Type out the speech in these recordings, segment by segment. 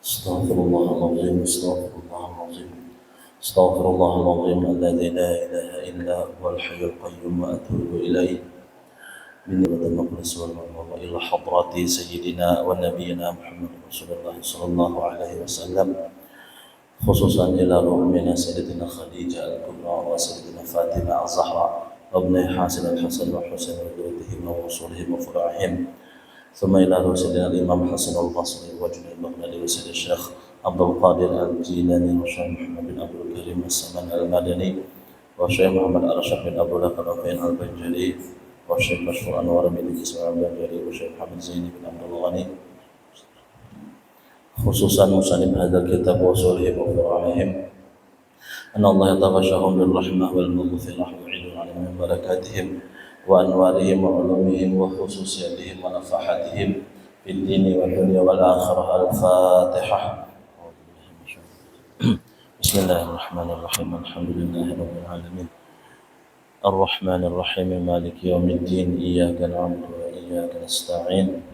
استغفر الله العظيم استغفر الله العظيم استغفر الله العظيم الذي لا إله إلا هو الحي القيوم وأتوب إليه بنعمة المخلص والمرضى إلى حضرة سيدنا ونبينا محمد رسول الله صلى الله عليه وسلم خصوصا إلى روحنا سيدنا خديجة الكبرى وسيدنا فاطمة الزهراء وابن حسن الحسن والحسين وذريتهم ووصولهم وفروعهم ثم إلى سيدنا الإمام حسن البصري وجنيد البغدادي وسيد الشيخ عبد القادر الجيلاني والشيخ محمد بن عبد الكريم السمن المدني والشيخ محمد الأشرف بن عبد الله الرفيع البنجلي والشيخ مشهور أنور بن إسماعيل البنجلي والشيخ محمد زين بن عبد الغني خصوصا مصنف هذا الكتاب وصولهم وفروعهم أن الله يتغشهم بالرحمة والمغفرة في رحمة ويعيدون عليهم من بركاتهم وأنوارهم وعلومهم وخصوصياتهم ونفحاتهم في الدين والدنيا والآخرة. الفاتحة. Bismillahirrahmanirrahim. Alhamdulillahirabbil alamin. Ar-Rahmanir Rahim. Maliki yaumiddin. Iyyaka na'budu wa iyyaka nasta'in.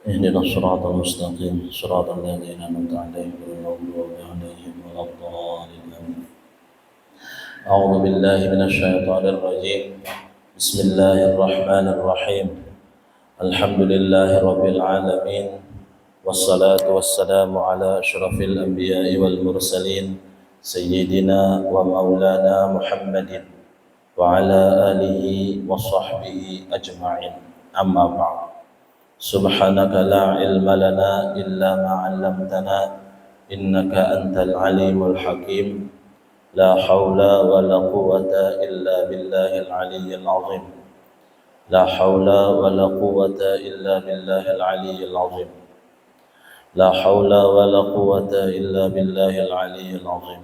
Ihdinas siratal mustaqim. Siratal ladzina an'amta 'alaihim ghairil maghdubi 'alaihim waladdallin. A'udzu billahi minasy syaithanir rajim. Bismillahirrahmanirrahim. Alhamdulillahirabbil alamin. Wassalatu wassalamu ala asyrafil anbiya'i wal mursalin sayyidina wa maulana Muhammadin wa ala alihi wa sahbihi ajma'in. Amma ba'd. Subhanaka la ilma lana illa ma 'allamtana innaka antal alimul hakim. La haula wa la quwwata illa billahil aliyyil azim. La haula wa la quwwata illa billahil aliyyil azim. La haula wa la quwwata illa billahil aliyyil azim.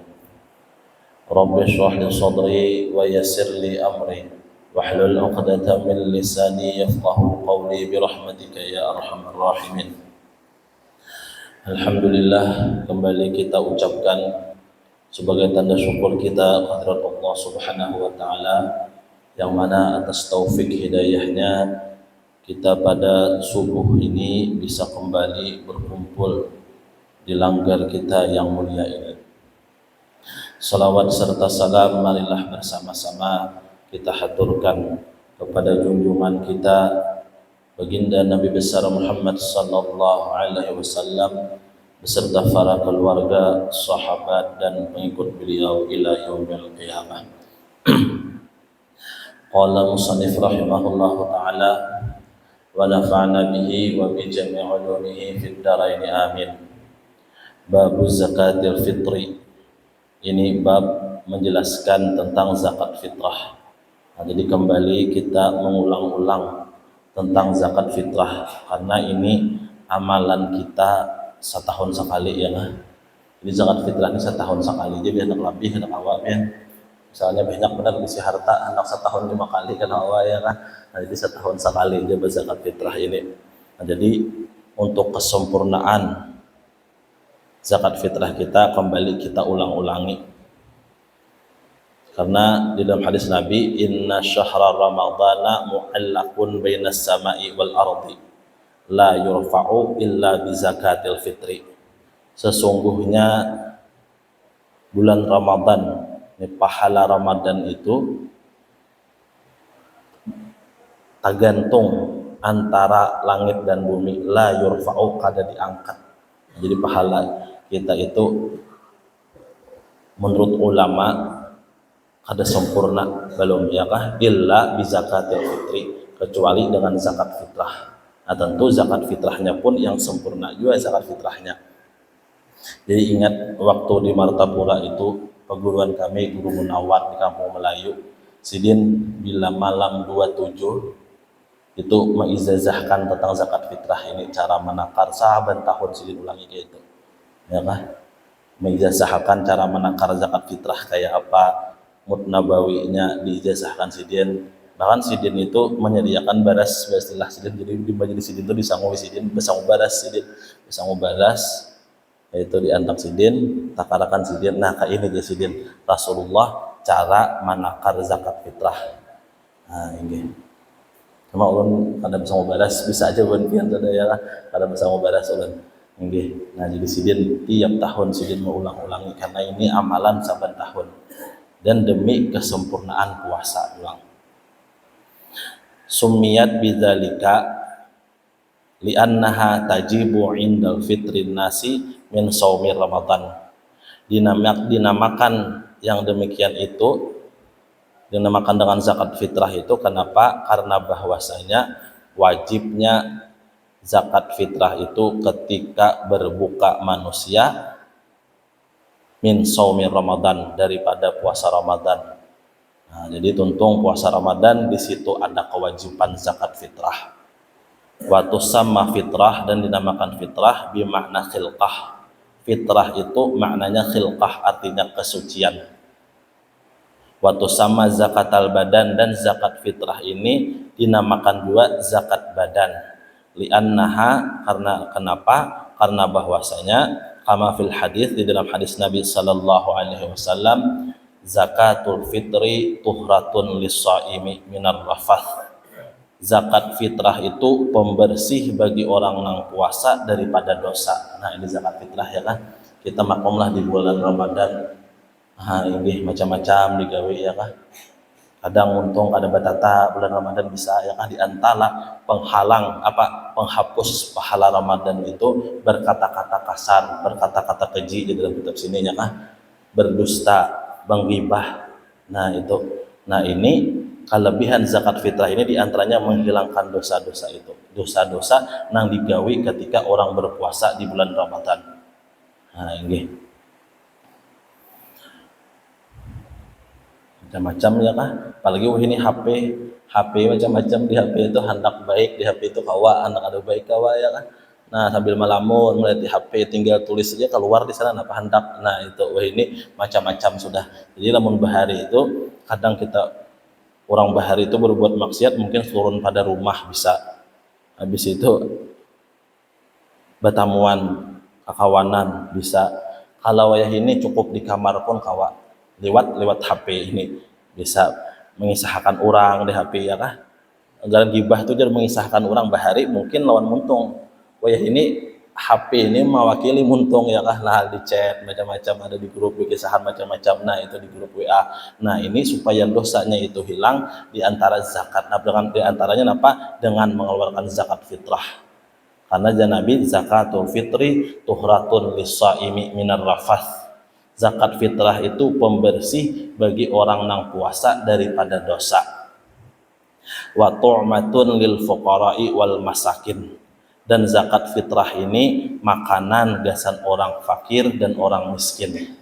Rabbi shrah li sadri wa yassir li amri wahlul 'uqdatam min lisani yafqahu qawli bi rahmatika ya arhamar rahimin. Alhamdulillah, kembali kita ucapkan sebagai tanda syukur kita kehadirat Allah Subhanahu wa taala yang mana atas taufik hidayahnya kita pada subuh ini bisa kembali berkumpul di langgar kita yang mulia ini. Salawat serta salam marilah bersama-sama kita haturkan kepada junjungan kita baginda Nabi besar Muhammad sallallahu alaihi wasallam beserta para keluarga, sahabat dan pengikut beliau ila yaumil qiyamah. Qala musannif rahimahullahu taala wa nafa'na bihi wa bi jami' ulumihi fid dharain amin. Bab zakatil fitri. Ini bab menjelaskan tentang zakat fitrah. Nah, jadi kembali kita mengulang-ulang tentang zakat fitrah karena ini amalan kita setahun sekali ya kan. Jadi zakat fitrah ini setahun sekali. Jadi anak lebih anak awak ya. Misalnya banyak benar isi harta anak setahun 5 kali kan awak ya kan. Nah, jadi setahun sekali dia berzakat fitrah ini. Nah, jadi untuk kesempurnaan zakat fitrah kita kembali kita ulang-ulangi. Karena di dalam hadis Nabi, inna syahra ramadhana mu'allaqun bainas sama'i wal ardi la yurfa'u illa bi zakatil fitri. Sesungguhnya bulan Ramadan, pahala Ramadan itu tergantung antara langit dan bumi, la yurfa'u kada diangkat. Jadi pahala kita itu menurut ulama kada sempurna belum ya kah illa bi zakatil fitri, kecuali dengan zakat fitrah. Nah, tentu zakat fitrahnya pun yang sempurna juga zakat fitrahnya. Jadi ingat waktu di Martapura itu perguruan kami Guru Munawar di Kampung Melayu, Sidin bila malam 27 itu mengizazahkan tentang zakat fitrah ini, cara menakar saban tahun Sidin ulangi kayak itu. Ya kah? Mengizazahkan cara menakar zakat fitrah kayak apa, mutnabawinya diizazahkan Sidin. Bahkan Sidin itu menyediakan baras istilah Sidin. Jadi di majelis Sidin itu disangu Sidin, besangu baras Sidin, besangu baras yaitu diantak Sidin, takarakan Sidin. Nah, kayak ini dia Sidin Rasulullah cara menakar zakat fitrah. Nah, ini. Cuma ulun kada bisa baras bisa aja ulun pian sada ya kada bisa baras ulun. Nggih. Nah, jadi Sidin tiap tahun Sidin mengulang-ulangi karena ini amalan saban tahun dan demi kesempurnaan puasa ulang. Summiyat bidzalika li'annaha tajibu 'indal fitrin nasi min shaumi Ramadan. Dinamakan yang demikian itu, dinamakan dengan zakat fitrah itu kenapa? Karena bahwasanya wajibnya zakat fitrah itu ketika berbuka manusia min shaumi Ramadan, daripada puasa Ramadan. Nah, jadi tuntung puasa Ramadan di situ ada kewajiban zakat fitrah. Wa tusamma fitrah, dan dinamakan fitrah bimakna khilqah. Fitrah itu maknanya khilqah, artinya kesucian. Wa tusamma zakatal badan, dan zakat fitrah ini dinamakan juga zakat badan. Li'annaha, karena kenapa? Karena bahwasanya kama fil hadis, di dalam hadis Nabi sallallahu alaihi wasallam, zakatul fitri tuhratun lis-shaimi minar rafath. Zakat fitrah itu pembersih bagi orang yang puasa daripada dosa. Nah, ini zakat fitrah ya kan. Kita maklumlah di bulan Ramadan, ini macam-macam digawe ya kan. Kadang untung ada batata bulan Ramadan bisa ya kan, di antara penghapus pahala Ramadan itu berkata-kata kasar, berkata-kata keji di dalam kitab sini ya kan, berdusta, menggibah. Nah itu, nah ini kelebihan zakat fitrah ini diantaranya menghilangkan dosa-dosa itu, dosa-dosa yang digawi ketika orang berpuasa di bulan Ramadan. Nah ini macam-macam ya kan, apalagi ini HP macam-macam di HP itu, hendak baik di HP itu kawa, hendak ada baik kawa ya kan. Nah sambil melamun melihat di HP tinggal tulis saja keluar di sana apa hendak. Nah itu ini macam-macam sudah. Jadi lamun bahari itu kadang kita orang bahari itu berbuat maksiat mungkin turun pada rumah bisa, habis itu bertamuan kakawanan bisa. Kalau wayah ini cukup di kamar pun kawa, lewat HP ini bisa mengisahkan orang di HP ya kah. Agar gibah itu jadi mengisahkan orang bahari mungkin lawan muntung. Wayah ini HP ini mewakili muntung ya kah, lah di chat macam-macam, ada di grup kisahkan macam-macam. Nah itu di grup WA. Nah ini supaya dosanya itu hilang, di antara zakat, nah dengan di antaranya apa, dengan mengeluarkan zakat fitrah. Karena Nabi zakatul fitri tuhratun lis-shaimi minar rafath. Zakat fitrah itu pembersih bagi orang yang puasa daripada dosa. Wa tu'matun lil fuqara'i wal masakin. Dan zakat fitrah ini makanan gasan orang fakir dan orang miskin.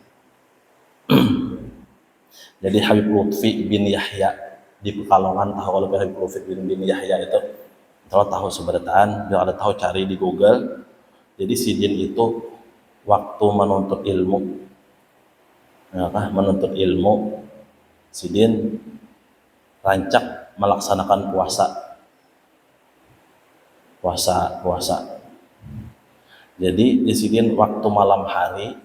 Jadi Habib Lutfi bin Yahya di Pekalongan, tahu kalau Habib Lutfi bin Yahya itu, kalau tahu seberataan, dia ada tahu cari di Google. Jadi sidin itu waktu menuntut ilmu, ya, menuntut ilmu, sidin rancak melaksanakan puasa. Jadi di sidin waktu malam hari,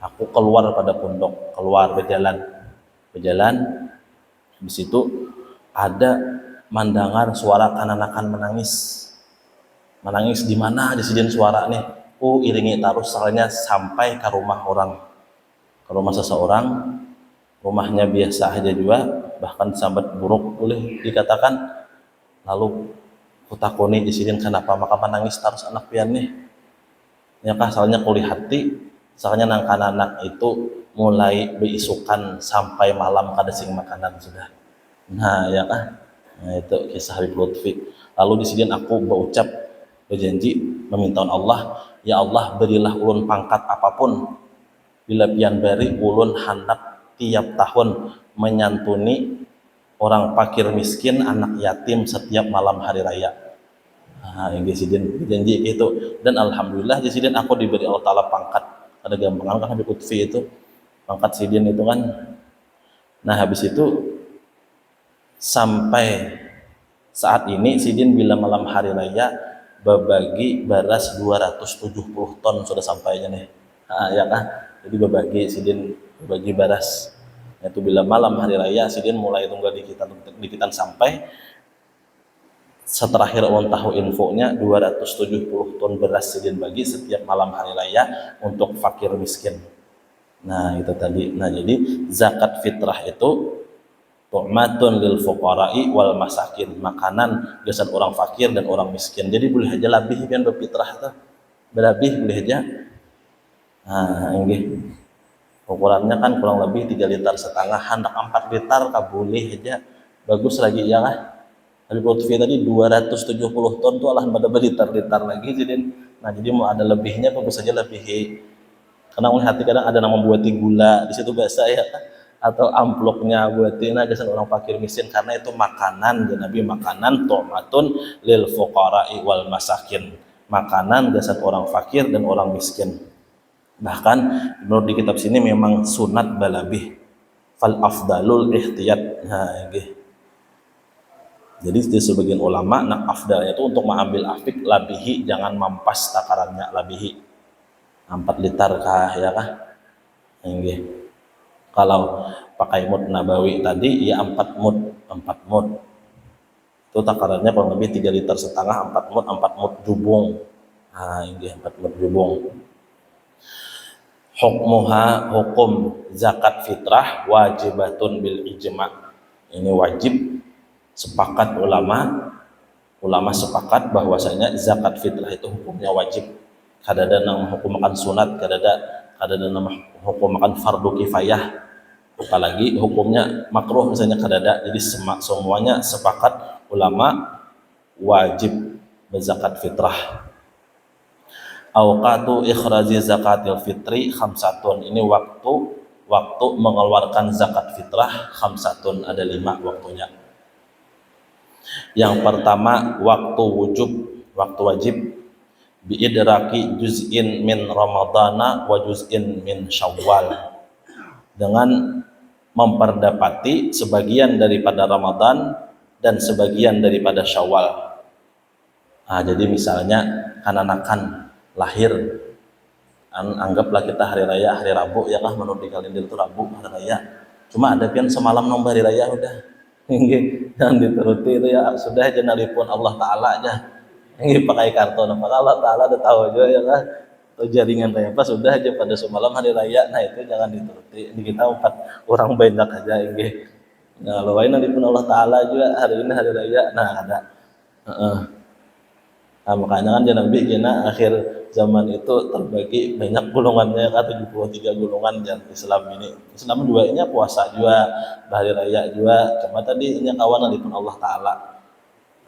aku keluar pada pondok, keluar berjalan. Di situ ada mandangan suara kananakan menangis di mana di sidin suara nih, iringi terus soalnya sampai ke rumah orang, ke rumah seseorang, rumahnya biasa aja juga, bahkan sambat buruk boleh dikatakan. Lalu kutakoni di sidin kenapa maka menangis terus anak pian nih ya kah, soalnya kuliah hati, soalnya nang anak itu mulai beisukan sampai malam kada sing makanan sudah. Nah ya kah. Nah itu kisah Habib Lutfi. Lalu di sini aku berucap, berjanji meminta Allah, ya Allah berilah ulun pangkat apapun, bila pian bari ulun hendak tiap tahun menyantuni orang fakir miskin, anak yatim setiap malam hari raya. Nah yang Jesiden berjanji itu, dan alhamdulillah Jesiden aku diberi Allah Ta'ala pangkat. Ada gampangan kan Habib Lutfi itu pangkat sidin itu kan. Nah habis itu sampai saat ini sidin bila malam hari raya berbagi beras 270 ton sudah sampainya nih. Ya kan? Jadi berbagi sidin berbagi beras. Itu bila malam hari raya sidin mulai tunggal di kita sampai seterakhir on tahu infonya 270 ton beras sidin bagi setiap malam hari raya untuk fakir miskin. Nah itu tadi. Nah jadi zakat fitrah itu tu'matun lil fuqara'i wal masakin, makanan gasan orang fakir dan orang miskin. Jadi boleh aja lebih kan berfitrah tuh, berlebih boleh aja. Nah ini ukurannya kan kurang lebih 3,5 liter, hendak 4 liter kah boleh aja, bagus lagi ya lah. Habib Lutfi tadi 270 ton tuh alah pada berliter-liter lagi jadi. Nah jadi mau ada lebihnya bagus saja lebih, karena oleh hati kadang ada yang membuat gula di situ biasa ya, atau amplopnya buatin aja orang fakir miskin, karena itu makanan. Dan Nabi makanan tu'matun lil fuqara'i wal masakin, makanan jasad orang fakir dan orang miskin. Bahkan menurut di kitab sini memang sunat balabih, fal afdalul ihtiyat. Nah gitu. Jadi di sebagian ulama nak afdalnya itu untuk mengambil afik labihi, jangan mampas takarannya labihi. 4 liter kah ya kah? Nggih. Kalau pakai mud nabawi tadi ya 4 mud, 4 mud. Itu takarannya kurang lebih 3,5 liter, 4 mud, 4 mud jubung. Nah, ini 4 mud jubung. Hukmuha, hukum zakat fitrah wajibatun bil ijma'. Ini wajib, sepakat ulama sepakat bahwasanya zakat fitrah itu hukumnya wajib. Kadada nama hukum makan sunat, kadada nama hukum makan fardu kifayah, apalagi hukumnya makruh misalnya kadada. Jadi semuanya sepakat ulama wajib berzakat fitrah. Awqatu ikhraji zakatil fitri khamsatun. Ini waktu mengeluarkan zakat fitrah khamsatun, ada 5 waktunya. Yang pertama waktu wajib biidraki juz'in min ramadana wa juz'in min syawal, dengan memperdapati sebagian daripada Ramadan dan sebagian daripada Syawal. Nah, jadi misalnya kananakan lahir, anggaplah kita hari raya hari Rabu ya kah, menurut di kalender itu Rabu hari raya, cuma ada kan semalam nomor hari raya udah jangan dituruti itu ya, sudah aja nalipun Allah Ta'ala aja pakai kartu nama Allah Ta'ala udah tahu aja ya kah, atau jaringan kayak apa, sudah aja pada semalam hari raya. Nah itu jangan dituruti, ini kita 4 orang banyak aja ini. Nah lo lain nalipun Allah Ta'ala juga hari ini hari raya, nah ada nah, makanya kan Nabi kena akhir zaman itu terbagi banyak golongannya kan, 73 golongan dan Islam ini. Islam duanya puasa juga, hari raya juga, cuma tadi ini kawan nalipun Allah Ta'ala.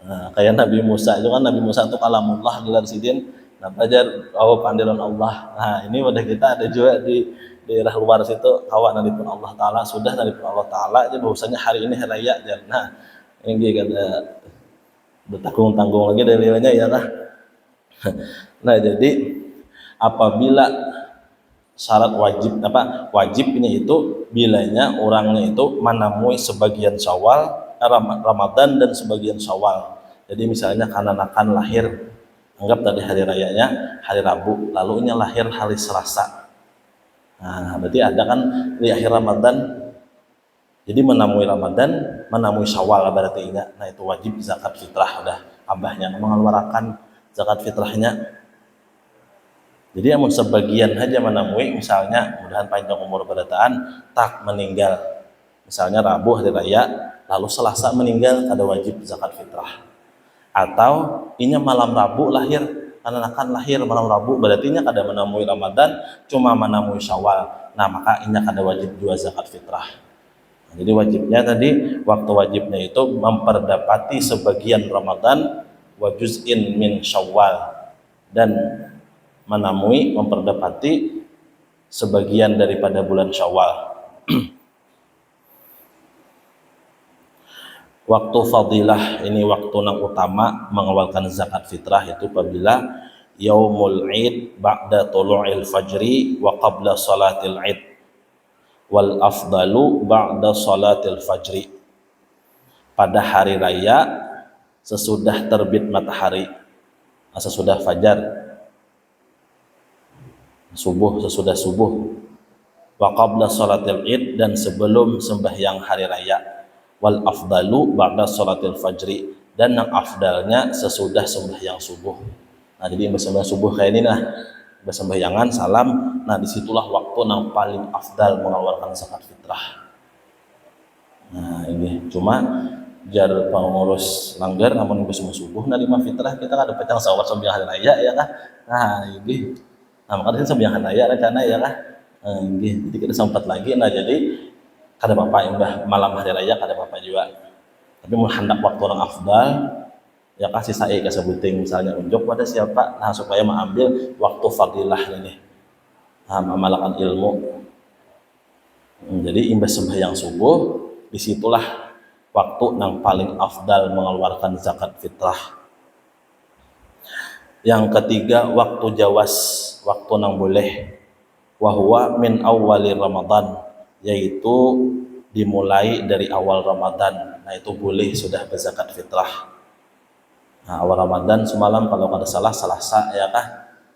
Nah, kayak Nabi Musa itu kan, Nabi Musa itu kalamullah gelar sidin, nah belajar panggilan Allah. Nah ini udah kita ada juga di daerah luar situ kawan nalipun Allah Ta'ala, sudah nalipun Allah Ta'ala aja bahwasanya hari ini hari raya. Nah ini kada bertanggung-tanggung lagi dalilnya ya kah. Nah jadi apabila syarat wajib ini itu bilanya orangnya itu menamui sebagian Syawal, Ramadan dan sebagian Syawal. Jadi misalnya kananakan lahir, anggap tadi hari rayanya hari Rabu, lalu ini lahir hari Selasa. Nah berarti ada kan di akhir Ramadan, jadi menamui Ramadan, menamui Syawal berarti ingat. Nah itu wajib zakat fitrah, udah abahnya mengeluarkan zakat fitrahnya. Jadi amun sebagian aja menamui, misalnya mudahan panjang umur berataan, tak meninggal misalnya Rabu hari raya, lalu Selasa meninggal, ada wajib zakat fitrah. Atau inya malam Rabu lahir, anak-anak lahir malam Rabu, berarti inya kada menamui Ramadan, cuma menamui Syawal, nah maka inya kada wajib juga zakat fitrah. Nah, jadi wajibnya tadi, waktu wajibnya itu memperdapati sebagian Ramadan wa juz'in min Syawal, dan menamui memperdapati sebagian daripada bulan Syawal. Waktu fadilah, ini waktu yang utama mengeluarkan zakat fitrah itu apabila yaumul id ba'da tulu'il fajri wa qabla salatil id wal afdalu ba'da salatil fajri, pada hari raya sesudah terbit matahari, sesudah fajar, sesudah subuh, wa qabla salatil id, dan sebelum sembahyang hari raya, wal afdalu ba'da salatil fajri, dan yang afdalnya sesudah sembahyang subuh. Nah jadi sembahyang subuh kayak ini nah, bersembahyangan salam, nah disitulah waktu yang paling afdal mengeluarkan zakat fitrah. Nah ini cuma jar pengurus langgar namun bersembah subuh nah lima fitrah kita ada pecang sawar sembahyang hari raya ya kah. Nah ini nah makanya sembahyang hari raya rencana ya kah. Ini jadi kita sempat lagi, nah jadi kada bapak imbah malam hari raya kada bapak juga, tapi mau hendak waktu orang afdal ya kasih saya kesebuting misalnya unjuk pada siapa, nah supaya mengambil waktu fadilah ini, nah memalakan ilmu. Jadi imbas sembahyang subuh disitulah waktu yang paling afdal mengeluarkan zakat fitrah. Yang ketiga waktu jawas, waktu yang boleh, wahwa min awwali Ramadan, yaitu dimulai dari awal Ramadan. Nah itu boleh sudah berzakat fitrah. Nah awal Ramadan semalam kalau kada salah Selasa ya kah.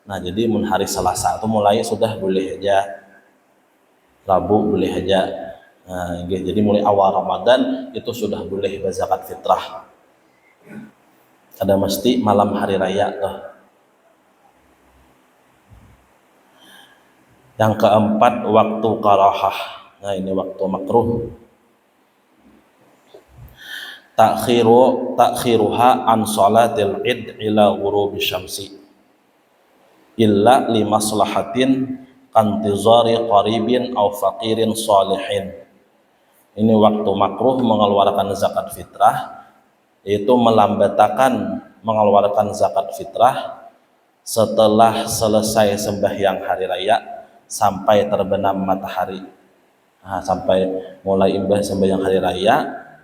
Nah jadi mun hari Selasa itu mulai sudah boleh aja, Rabu boleh aja. Nah, jadi mulai awal Ramadan itu sudah boleh zakat fitrah. Ada mesti malam hari raya tuh. Yang keempat waktu karahah. Nah ini waktu makruh. Takhiruha an salatil id ila ghurubi syamsi illa li maslahatin kantizari qaribin aw faqirin salihin. Ini waktu makruh mengeluarkan zakat fitrah, yaitu melambatkan mengeluarkan zakat fitrah setelah selesai sembahyang hari raya sampai terbenam matahari. Nah, sampai mulai imbah sembahyang hari raya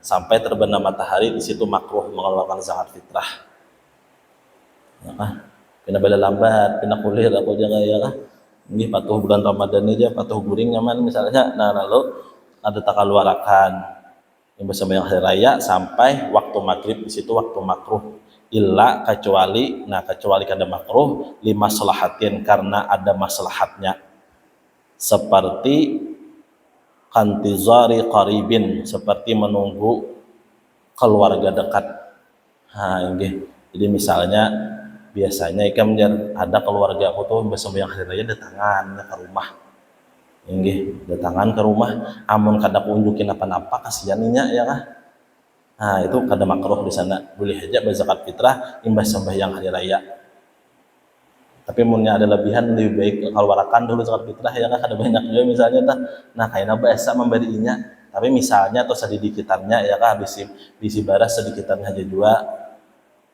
sampai terbenam matahari, di situ makruh mengeluarkan zakat fitrah. Ya, kena bela lambat, kena kuliah aku jaga ya kah? Ini patuh bulan Ramadan aja, patuh guring nyaman misalnya. Nah lalu ada takaluarakan yang bersembahyang hari raya sampai waktu maghrib, di situ waktu makruh. Illa kecuali kada makruh lima maslahatin, karena ada maslahatnya, seperti kantizari qaribin, seperti menunggu keluarga dekat. Nah ini jadi misalnya biasanya ikan ada keluarga aku tuh bersembahyang hari raya datangan ke rumah, datangan ke rumah, amun kada kunjukin apa-apa kasihannya ya kah. Nah itu kada makruh di sana, boleh aja berzakat fitrah imbas sembahyang hari raya. Tapi munnya ada lebihan, lebih baik keluarkan dulu zakat fitrah ya kah, kada banyak juga misalnya tah. Nah kayaknya biasa memberinya, tapi misalnya atau sedikitannya ya kah, bisi baras sedikitannya aja juga.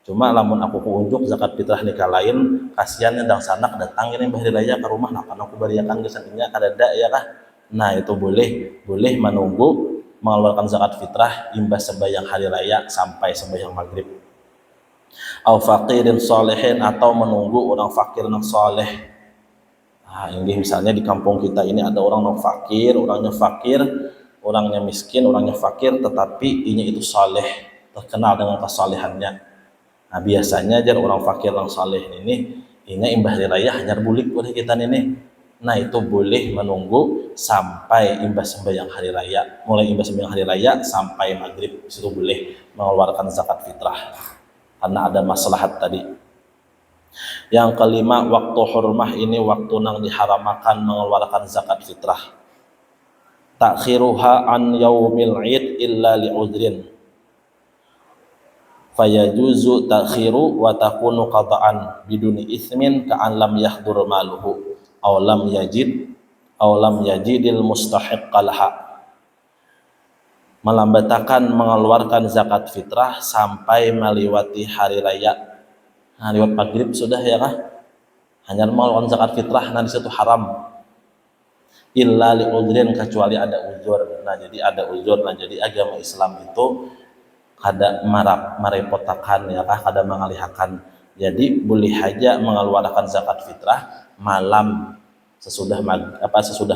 Cuma lamun aku kunjuk zakat fitrah nikah lain, kasihan yang sanak datang ini hari raya ke rumah, nah kan aku beriakan kesaninya kadada ya kah. Nah itu boleh menunggu mengeluarkan zakat fitrah imbas sembahyang hari raya sampai sembahyang maghrib. Au faqirin solehin, atau menunggu orang fakir yang soleh. Nah ini misalnya di kampung kita ini ada orang yang fakir, orangnya miskin, orangnya fakir, tetapi ini itu soleh, terkenal dengan kesolehannya. Nah biasanya jar orang fakir yang saleh ini imbah hari raya hanya bulik boleh kita ini. Nah itu boleh menunggu sampai imbas sembahyang hari raya, mulai imbas sembahyang hari raya sampai maghrib, itu boleh mengeluarkan zakat fitrah karena ada maslahat tadi. Yang kelima waktu hurmah, ini waktu nang diharamakan mengeluarkan zakat fitrah. Takhiruha an yaumil id illa li'udrin fayajuzu takhiru wa takunu qada'an biduni ismin ka'an lam yahdur maluhu aw lam yajidil mustahiq qalha. Melambatkan mengeluarkan zakat fitrah sampai melewati hari raya. Nah, lewat maghrib sudah ya kah? Hanya mengeluarkan zakat fitrah, nah di situ haram. Illa li'udrin, kecuali ada uzur. Nah jadi ada uzur. Nah jadi agama Islam itu kada merepotakan ya kah, kada mengalihakan. Jadi boleh aja mengeluarkan zakat fitrah malam sesudah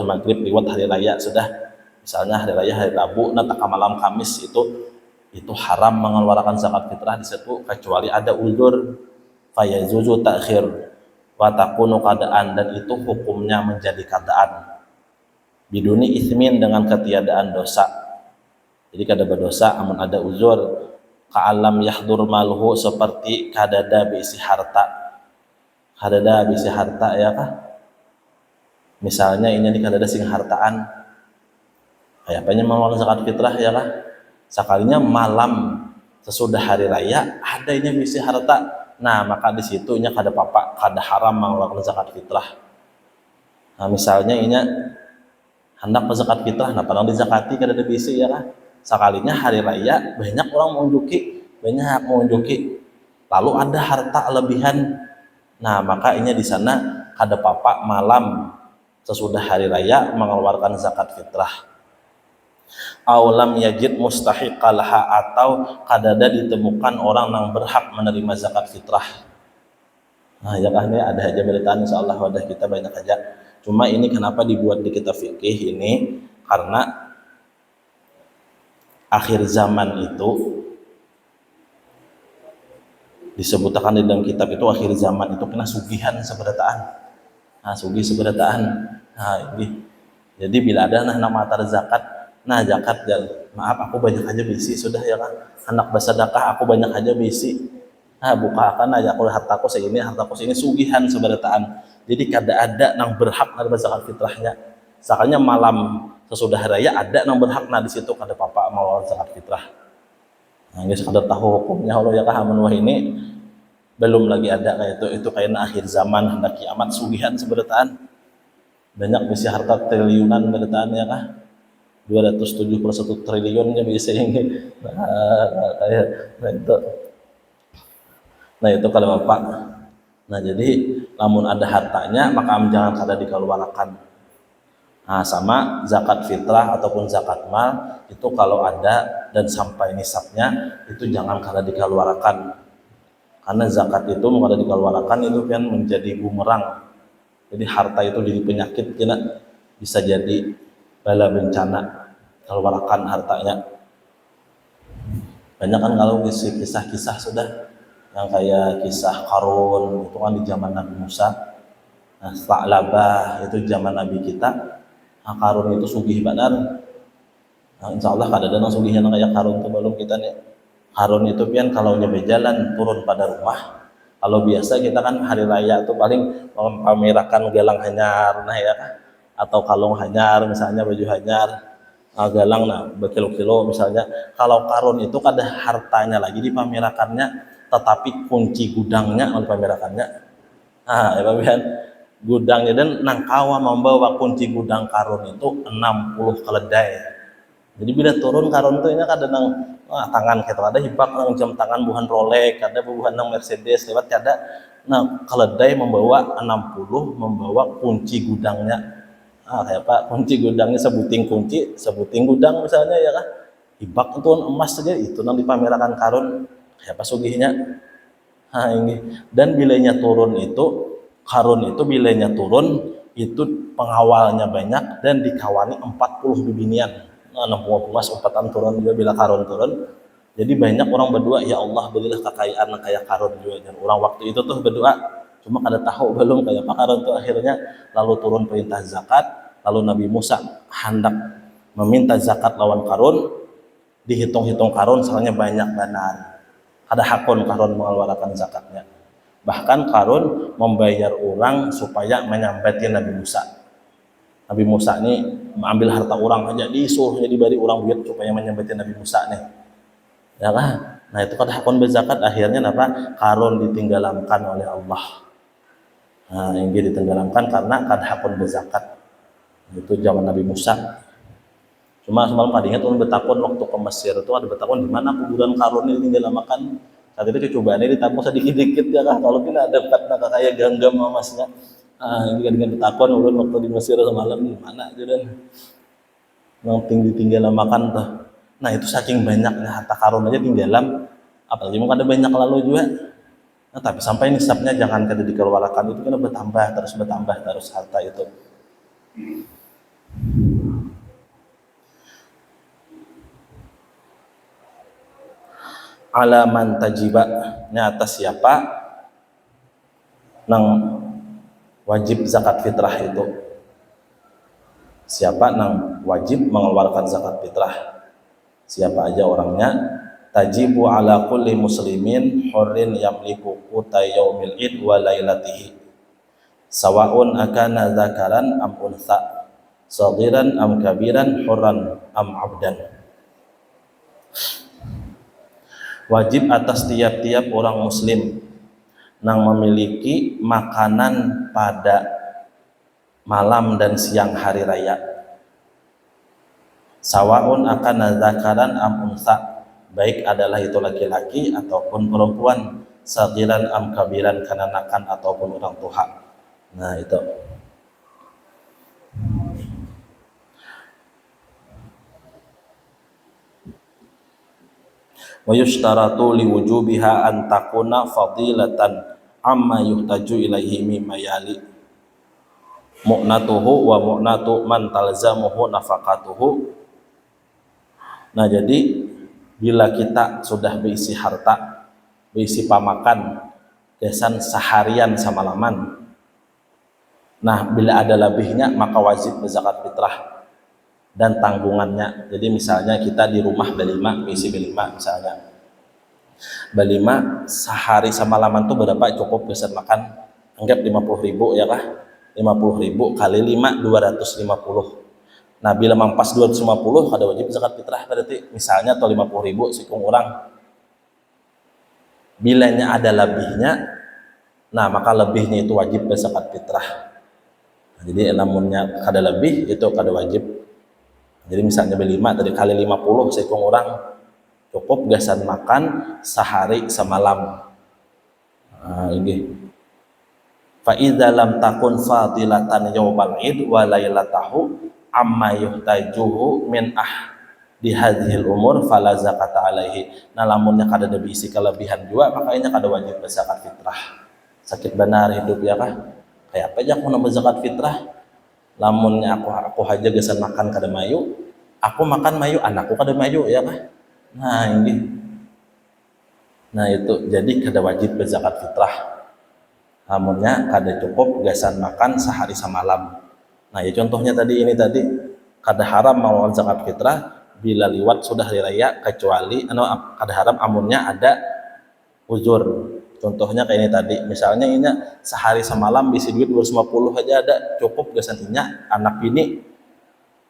maghrib lewat hari raya sudah. Misalnya hari raya hari Rabu, nah malam Kamis itu haram mengeluarkan zakat fitrah di situ kecuali ada uzur. Fayajuzu takhir wa takunu qada'an, dan itu hukumnya menjadi qada'an biduni ismin, dengan ketiadaan dosa. Jadi kada berdosa amun ada uzur. Ka'alam yahdur malhu, seperti kadada bisi harta ya kah. Misalnya ini kadada sing hartaan, kayak apanya mengeluarkan zakat fitrah ya kah. Sekalinya malam sesudah hari raya ada ini bisi harta, nah maka di situnya kada haram mengeluarkan zakat fitrah. Nah misalnya ini hendak zakat fitrah, nah padahal di zakati kada ada bisi ya kah. Sekalinya hari raya banyak orang mengunjuki, lalu ada harta lebihan, nah maka ini di sana kada malam sesudah hari raya mengeluarkan zakat fitrah. Aulam yajid mustahiqalha, atau kadada ditemukan orang yang berhak menerima zakat fitrah. Nah ya kan, ada aja beritaan insyaallah wadah kita banyak aja. Cuma ini kenapa dibuat di kitab fikih ini, karena akhir zaman itu disebutkan di dalam kitab itu akhir zaman itu kena sugihan seberataan. Nah, sugih seberataan. Nah, ini. Jadi bila ada anak matar zakat, nah zakat ya, maaf aku banyak aja bisi sudah ya kan. Anak bersedekah aku banyak aja bisi. Nah, bukakan aja aku hartaku segini sugihan seberataan. Jadi kada ada nang berhak na zakat fitrahnya. Soalnya malam sesudah raya ada nang berhak na di situ kada papa mau zakat fitrah. Nah, guys kada tahu hukumnya Allah ya kah amun ini belum lagi ada kayak itu kayak akhir zaman hendak kiamat sugihan seberataan. Banyak bisa harta triliunan bertaan ya kah 271 triliunnya bisa ini kayak nah itu kalau bapak. Nah jadi namun ada hartanya maka jangan kada dikeluarkan. Nah sama zakat fitrah ataupun zakat mal itu kalau ada dan sampai nisabnya itu jangan kada dikeluarkan, karena zakat itu mau kada dikeluarkan itu kan menjadi bumerang. Jadi harta itu jadi penyakit kena, bisa jadi bala bencana keluarkan hartanya. Banyak kan kalau kisah-kisah sudah yang kayak kisah Qarun itu kan di zaman Nabi Musa. Nah, Sa'labah itu zaman Nabi kita. Nah, Qarun itu sugih benar. Nah, insya Allah kada ada yang sugihnya kayak Qarun itu belum kita nih. Qarun itu pian kalau nyampe jalan turun pada rumah. Kalau biasa kita kan hari raya itu paling memamerakan galang hanyar, nah ya, atau kalung hanyar misalnya, baju hanyar, galang nah berkilo-kilo misalnya. Kalau Qarun itu kada hartanya lagi dipamerakannya, tetapi kunci gudangnya dipamerakannya. Nah, ya Babian, gudangnya dan nangkawa membawa kunci gudang Qarun itu 60 keledai. Jadi bila turun Qarun itu ini kada nang tangan kita ada hibak nang jam tangan buhan Rolex, ada buhan nang Mercedes lewat kada. Nah, keledai membawa 60 membawa kunci gudangnya. Kayak apa? Kunci gudangnya sebuting kunci, sebuting gudang misalnya ya kan. Hibak itu emas saja itu nang dipamerkan Qarun. Kayak apa sugihnya? Ini. Dan bilanya turun itu Qarun itu bilanya turun itu pengawalnya banyak dan dikawani 40 bibinian. Nah, emas umpatan turun juga bila Qarun turun. Jadi banyak orang berdoa, ya Allah berilah kekayaan kayak Qarun juga. Dan orang waktu itu tuh berdoa, cuma kada tahu belum kayak apa Qarun tuh akhirnya. Lalu turun perintah zakat, lalu Nabi Musa hendak meminta zakat lawan Qarun, dihitung-hitung Qarun soalnya banyak benar. Ada hakun Qarun mengeluarkan zakatnya. Bahkan Qarun membayar orang supaya menyampetin Nabi Musa. Nabi Musa ini mengambil harta orang aja disuruh jadi bari orang duit supaya menyampetin Nabi Musa nih. Ya kan? Nah itu kan hakun berzakat akhirnya apa? Qarun ditinggalamkan oleh Allah. Nah ini ditinggalamkan karena kan hakun berzakat. Itu zaman Nabi Musa. Cuma semalam tadinya tuh betakon waktu ke Mesir itu ada betakon di mana kuburan Qarun ini ditinggalamakan. Saat itu cobaannya ditabung sedikit-sedikit ya kan. Kalau kita ada dapat nak kayak ganggam emasnya. Ini dengan betakon ulun waktu di Mesir semalam di mana aja dan nang ditinggalamakan tuh. Nah itu saking banyaknya harta Qarun aja tinggalan, apalagi mau ada banyak lalu juga. Nah tapi sampai nisabnya jangan kada dikeluarkan itu kan bertambah terus harta itu. Alaman tajiba atas siapa nang wajib zakat fitrah itu, siapa nang wajib mengeluarkan zakat fitrah, siapa aja orangnya. Tajibu ala kulli muslimin hurrin yamliku quta yaumil id wa lailatihi sawaun akana dzakaran am untha saghiran am kabiran hurran am abdan. Wajib atas tiap-tiap orang muslim yang memiliki makanan pada malam dan siang hari raya. Sawaun akan dzakaran am untha, baik adalah itu laki-laki ataupun perempuan, saghiran am kabiran, kanak-kanak ataupun orang tua. Nah itu. Wa yushtaratu liwujubiha an takuna fadilatan amma yuhtaju ilaihi mimma yali mu'natuhu wa mu'natu man talzamuhu nafaqatuhu. Nah jadi bila kita sudah berisi harta berisi pamakan gasan seharian samalaman. Nah, bila ada lebihnya maka wajib berzakat fitrah dan tanggungannya. Jadi misalnya kita di rumah berlima, berisi berlima misalnya. Berlima sehari samalaman tuh berapa cukup gasan makan? Anggap 50.000 ya kah? 50.000 kali 5 250. Nah, bila mampas 250 kada wajib zakat fitrah berarti misalnya atau 50.000 sikung orang. Bilanya ada lebihnya, nah maka lebihnya itu wajib berzakat fitrah. Nah, jadi namunnya kada lebih itu kada wajib. Jadi misalnya berlima tadi kali 50 sikung orang cukup gasan makan sehari semalam. Nah, ini. Fa idza lam takun fadilatan yaumal id wa lailatahu amma yuhtajuhu min di hadhil umur fala zakata alaihi. Nah lamunnya kada ada bisi kelebihan juga makanya kada wajib berzakat fitrah. Sakit benar hidup ya kah? Kayak apa aja aku nambah zakat fitrah? Lamunnya aku aja gesan makan kada mayu, aku makan mayu anakku kada mayu ya kah? Nah ini. Nah itu jadi kada wajib berzakat fitrah. Lamunnya kada cukup gasan makan sehari semalam. Nah ya contohnya tadi ini tadi kada haram mengeluarkan zakat fitrah bila liwat sudah hari raya kecuali kada haram amunnya ada uzur. Contohnya kayak ini tadi, misalnya ini sehari semalam bisi duit 250 aja ada cukup gasan inya anak bini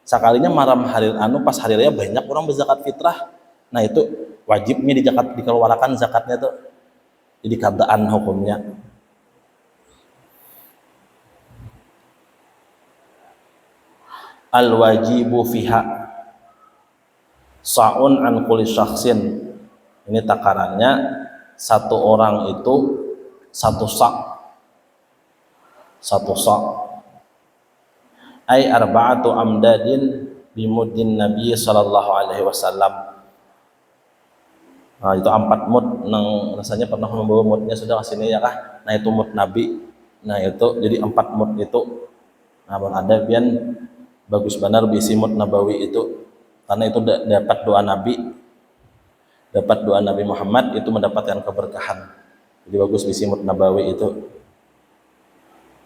sekalinya maram hari pas hari raya banyak orang berzakat fitrah. Nah itu wajibnya dikeluarkan zakatnya tuh. Jadi kadaan hukumnya. Al wajibu fiha sa'un an kulli syakhsin. Ini takarannya satu orang itu satu sa' ay arba'atu amdadin bimuddin Nabi sallallahu alaihi wasallam. Nah itu 4 mud nang rasanya pernah membawa mudnya sudah ke sini ya kah? Nah itu mud Nabi. Nah itu jadi 4 mud itu. Nah ada pian bagus benar bisi mud nabawi itu karena itu dapat doa Nabi Muhammad itu mendapatkan keberkahan. Jadi bagus bisi mud nabawi itu.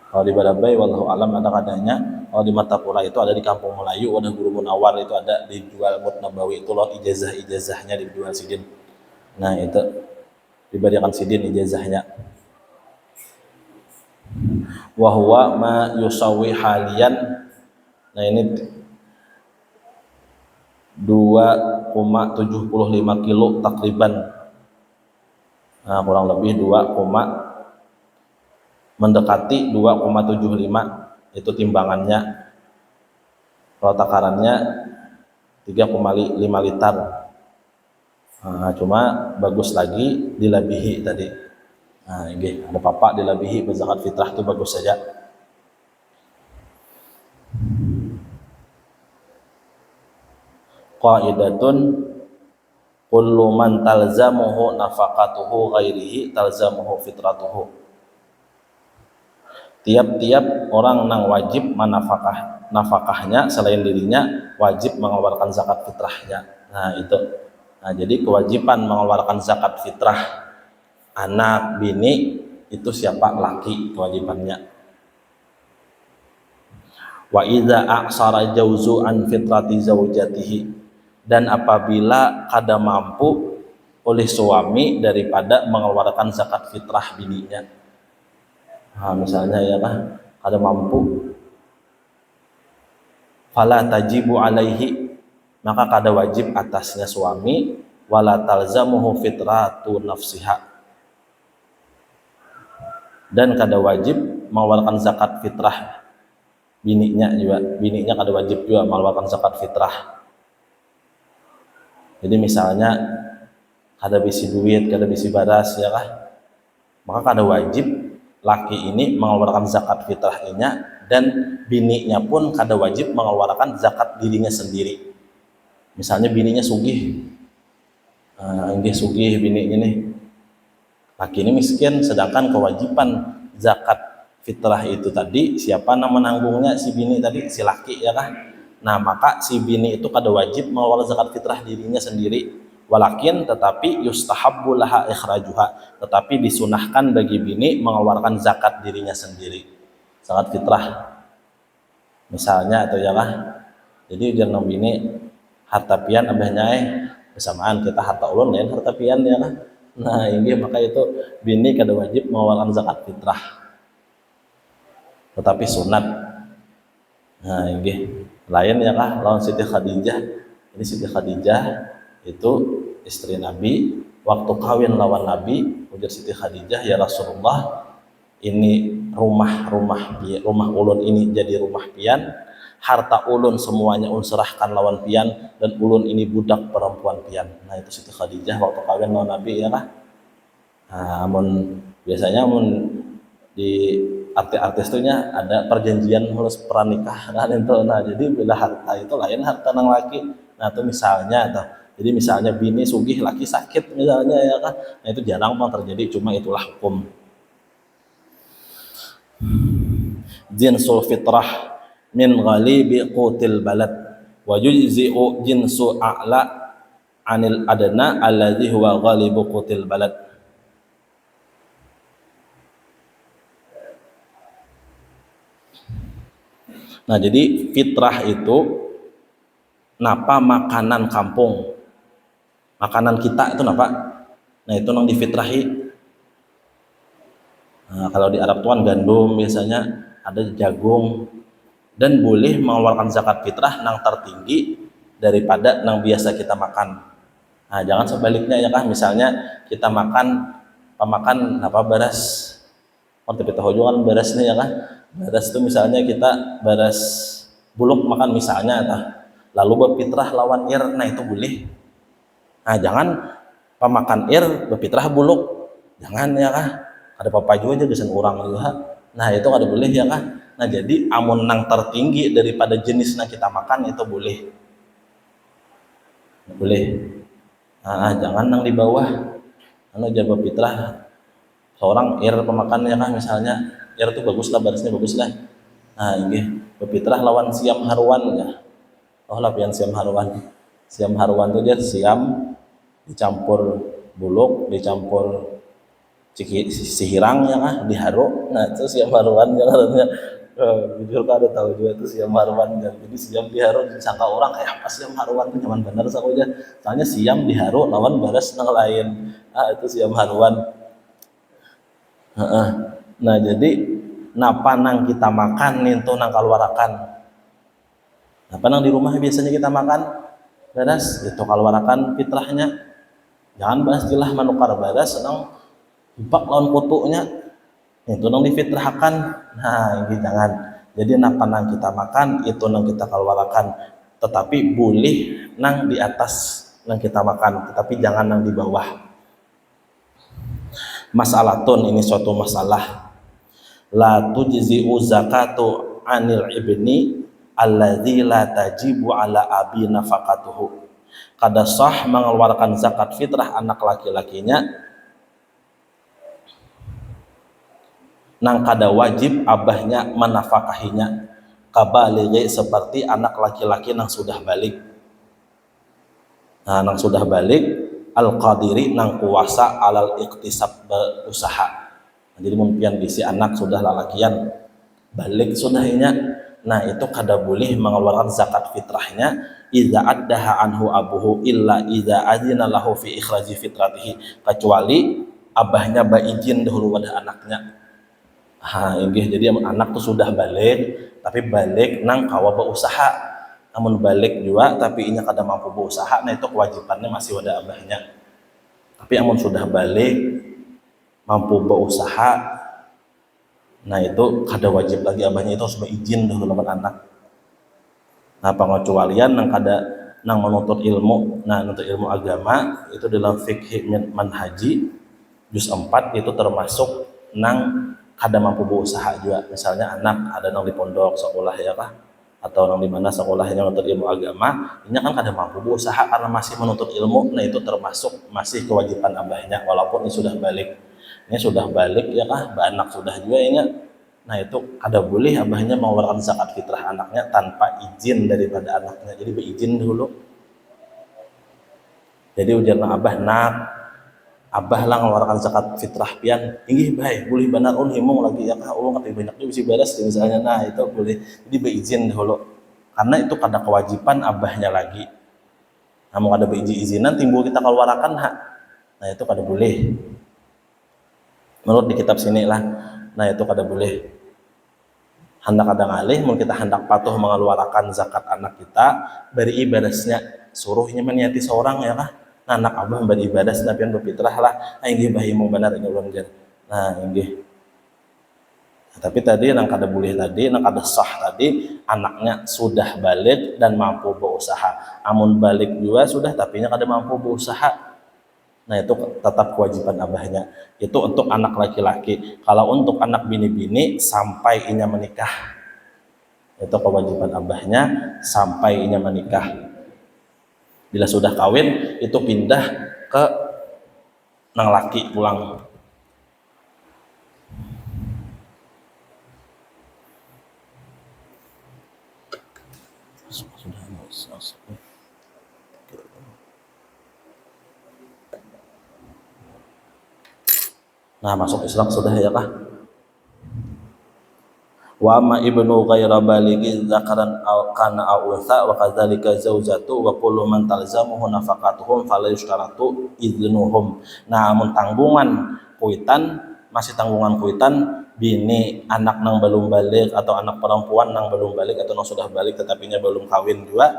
Kalau di Barabai wallahu alam ada kadanya, kalau di Martapura itu ada di Kampung Melayu, ada Guru Munawar itu ada dijual mud nabawi itu loh, ijazahnya dijual sidin. Nah itu diberikan sidin ijazahnya. Wa huwa ma yusawi halian. Nah ini 2,75 kilo takriban. Nah kurang lebih mendekati 2,75 itu timbangannya. Kalau takarannya 3,5 liter. Nah, cuma bagus lagi dilebihi tadi. Nah ini ada papa dilebihi berzakat fitrah itu bagus saja. Qaidatun kullu man talzamuhu nafaqatuhu ghairihi talzamuhu fitratuhu. Tiap-tiap orang nang wajib nafkahnya selain dirinya wajib mengeluarkan zakat fitrahnya. Nah itu. Nah jadi kewajiban mengeluarkan zakat fitrah anak bini itu siapa? Laki kewajibannya. Wa idza a'sara jauzu an fitrati zaujatihi. Dan apabila kada mampu oleh suami daripada mengeluarkan zakat fitrah bininya. Nah, misalnya ya lah kada mampu, fala tajibu alaihi, maka kada wajib atasnya suami, wala talzamuhu fitratu nafsiha, dan kada wajib mengeluarkan zakat fitrah bininya juga. Bininya kada wajib juga mengeluarkan zakat fitrah. Jadi misalnya kada bisi duit, kada bisi baras ya kah, maka kada wajib laki ini mengeluarkan zakat fitrahnya, dan bininya pun kada wajib mengeluarkan zakat dirinya sendiri. Misalnya bininya sugih, ini sugih bini ini, laki ini miskin, sedangkan kewajiban zakat fitrah itu tadi siapa nama menanggungnya? Si bini tadi, si laki ya kah. Nah maka si bini itu kada wajib mengeluarkan zakat fitrah dirinya sendiri, Walakin tetapi yustahabbu laha ikhrajuha, tetapi disunahkan bagi bini mengeluarkan zakat dirinya sendiri, zakat fitrah misalnya atau ya lah. Jadi jangan bini harta pian abahnya bersamaan kita harta ulun lain harta pian ya lah. Nah ini maka itu bini kada wajib mengeluarkan zakat fitrah, tetapi sunat. Nah ini lain ya lah lawan Siti Khadijah. Ini Siti Khadijah itu istri Nabi, waktu kawin lawan Nabi ujar Siti Khadijah, ya Rasulullah, ini rumah ulun ini jadi rumah pian, harta ulun semuanya serahkan lawan pian, dan ulun ini budak perempuan pian. Nah itu Siti Khadijah waktu kawin lawan Nabi ya lah. Nah, biasanya di artis-artis tuhnya ada perjanjian harus pranikah kan itu. Nah jadi bila harta itu lain harta nang laki. Nah itu misalnya tuh. Jadi misalnya bini sugih laki sakit misalnya ya kan. Nah itu jarang bang terjadi, cuma itulah hukum. Jinsul fitrah min ghalibi qutil balad wa yujzi'u jinsu a'la anil adna alladhi huwa ghalibu qutil balad. Nah jadi fitrah itu napa makanan kampung, makanan kita itu napa. Nah itu nang difitrahi. Nah, kalau di Arab tuan gandum biasanya, ada jagung, dan boleh mengeluarkan zakat fitrah nang tertinggi daripada nang biasa kita makan. Nah jangan sebaliknya ya kan, misalnya kita makan apa beras, kita tahu juga kan berasnya ya kan. Beras itu misalnya kita beras buluk makan misalnya, lalu berfitrah lawan ir, nah itu boleh. Nah jangan pemakan ir berfitrah buluk, jangan ya kan. Ada papa juga aja desain orang juga. Nah itu ada boleh ya kan. Nah jadi amun nang tertinggi daripada jenis yang kita makan itu boleh. Boleh. Nah jangan nang di bawah. Anu jaga fitrah seorang ir pemakan ya kan, misalnya ir itu bagus lah, barisnya bagus lah. Nah ini berfitrah lawan siam haruan ya. Oh lah pian siam haruan. Siam haruan itu dia siam dicampur buluk, dicampur sihirang ya kan, diharu. Nah itu siam haruan ya katanya. Jujur kan ada tahu juga itu siam haruan ya. Jadi siam diharu disangka orang kayak apa siam haruan itu nyaman bener sakunya. Soalnya siam diharu lawan baras nang lain. Ah itu siam haruan. Nah jadi napa nang kita makan itu nang kaluarakan. Napa nang di rumah biasanya kita makan baras itu kaluarakan fitrahnya. Jangan bahas jelah manukar baras nang bak lawan kutunya itu nang difitrahkan. Nah ini jangan. Jadi napa nang kita makan itu nang kita kaluarakan, tetapi boleh nang di atas nang kita makan, tetapi jangan nang di bawah. Masalatun, ini suatu masalah. La tujzi'u zakatu anil ibni alladzi la tajibu ala abi nafaqatuhu. Kada sah mengeluarkan zakat fitrah anak laki-lakinya nang kada wajib abahnya menafkahinya, kabalighi seperti anak laki-laki nang sudah balik. Nah nang sudah balik al-qadiri nang kuasa alal iktisab berusaha. Nah, jadi mungkin bisi anak sudah lalakian balik sudahnya, nah itu kada boleh mengeluarkan zakat fitrahnya idza addaha anhu abuhu illa idza adzina lahu fi ikhraji fitratihi, kecuali abahnya izin dahulu pada anaknya. Jadi anak tuh sudah balik, tapi balik nang kawa berusaha, namun balik juga tapi inya kada mampu berusaha, nah itu kewajibannya masih pada abahnya. Tapi amun sudah balik mampu berusaha, nah itu kada wajib lagi abahnya, itu harus berizin dahulu lawan anak. Nah pengecualian nang kada nang menuntut ilmu, nah menuntut ilmu agama itu dalam fikih manhaji juz 4 itu termasuk nang kada mampu berusaha juga. Misalnya anak ada nang di pondok sekolah ya kah, atau nang di mana sekolahnya menuntut ilmu agama, ini kan kada mampu berusaha karena masih menuntut ilmu, nah itu termasuk masih kewajiban abahnya walaupun ini sudah balik. Ini sudah balik ya kah, anak sudah juga ya. Nah itu kada boleh abahnya mengeluarkan zakat fitrah anaknya tanpa izin daripada anaknya, jadi berizin dulu. Jadi ujarna abah nak, abah lah ngeluarkan zakat fitrah pian, inggih bae boleh benar himung lagi ya kah ulun ngerti banyaknya bisa beres misalnya, nah itu boleh, jadi beizin dulu karena itu kada kewajiban abahnya lagi. Namun ada izinan timbul kita keluarkan hak, nah itu kada boleh menurut di kitab sini lah, nah itu kada boleh. Hendak ada ngalih, mau kita hendak patuh mengeluarkan zakat anak kita, beri ibadahnya suruhnya meniati seorang ya kah, nah anak abah beri ibadah senapian berfitrah lah, nah inggih bahimu benar ini ulun jar, nah inggih. Nah, tapi tadi yang kada boleh tadi, yang kada sah tadi, anaknya sudah balik dan mampu berusaha. Amun balik juga sudah, tapi nya kada mampu berusaha. Nah itu tetap kewajiban abahnya. Itu untuk anak laki-laki. Kalau untuk anak bini-bini sampai inya menikah, itu kewajiban abahnya sampai inya menikah. Bila sudah kawin, itu pindah ke nang laki pulang. Nah masuk Islam sudah ya kah? Wa amma ibnu ghaira balighi dzakaran aw kana aw unsa wa kadzalika zaujatu wa kullu man talzamuhu nafaqatuhum fala yushtaratu idznuhum. Nah amun tanggungan kuitan, masih tanggungan kuitan bini anak nang belum balik atau anak perempuan nang belum balik atau nang sudah balik tetapinya belum kawin juga,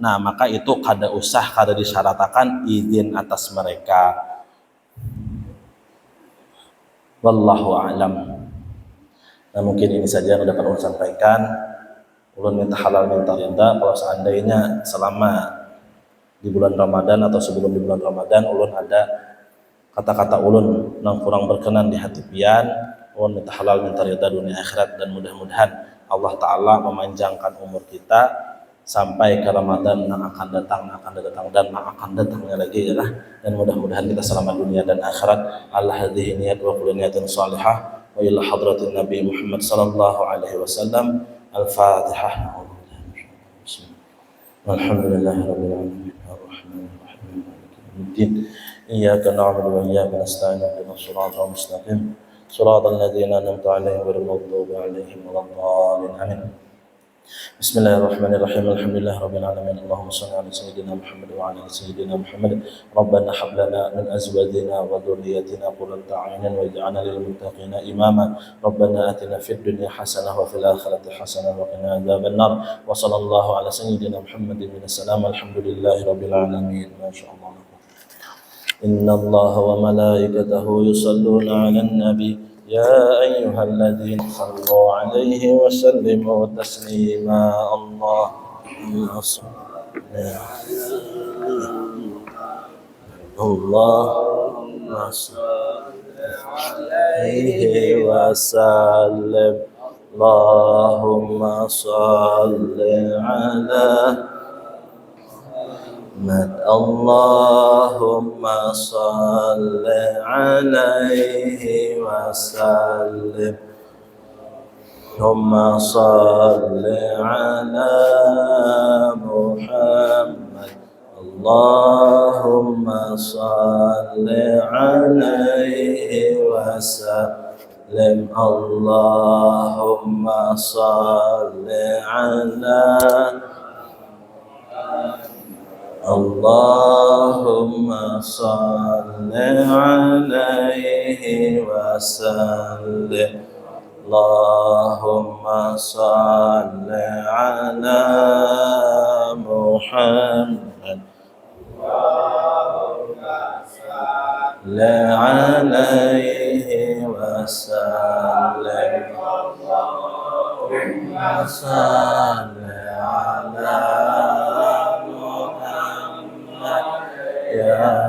nah maka itu kada usah kada disyaratkan izin atas mereka. Wallahu a'lam. Nah mungkin ini saja yang dapat ulun sampaikan. Ulun minta halal minta ridha kalau seandainya selama di bulan Ramadan atau sebelum di bulan Ramadan ulun ada kata-kata ulun yang kurang berkenan di hati pian, ulun minta halal minta ridha dunia akhirat, dan mudah-mudahan Allah Ta'ala memanjangkan umur kita sampai ke Ramadan yang akan datang dan yang akan datangnya lagi ya lah. Dan mudah-mudahan kita selamat dunia dan akhirat. Allah hadhihi niyat wa kullu niyatin salihah wa ila hadratin Nabi Muhammad sallallahu alaihi wasallam. Al-Fatihah. Alhamdulillahirabbil alamin arrahmanir rahim maliki yaumiddin iyyaka na'budu wa iyyaka nasta'in ihdinas siratal mustaqim siratal ladzina an'amta 'alaihim ghairil maghdubi 'alaihim waladdallin amin. Bismillahirrahmanirrahim. Alhamdulillahirabbil alamin. Allahumma shalli ala sayyidina Muhammad wa ala ali sayyidina Muhammad. Rabbana hab lana min azwajina wa dhurriyyatina qurrata a'yunin waj'alna lil muttaqina imama. Rabbana atina fid dunya hasanah wa fil akhirati hasanah wa qina adzabannar. Wa sallallahu ala sayyidina Muhammadin min assalam. Alhamdulillahirabbil alamin. Masyaallah. Inna Allaha wa malaikatahu yusalluna 'alan nabi. يا أيها الذين صلوا عليه وسلموا تسليما اللهم صل عليه وسلم اللهم صل على اللهم صل عليه وسلم اللهم صل على محمد اللهم صل عليه وسلم اللهم صل على اللهم صل عليه وسلم اللهم صل على محمد اللهم صل عليه وسلم اللهم صل على يا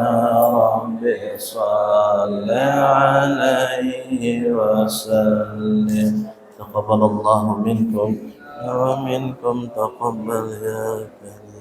رب صل عليه وسلم. تقبل الله منكم ومنكم تقبل يا كريم.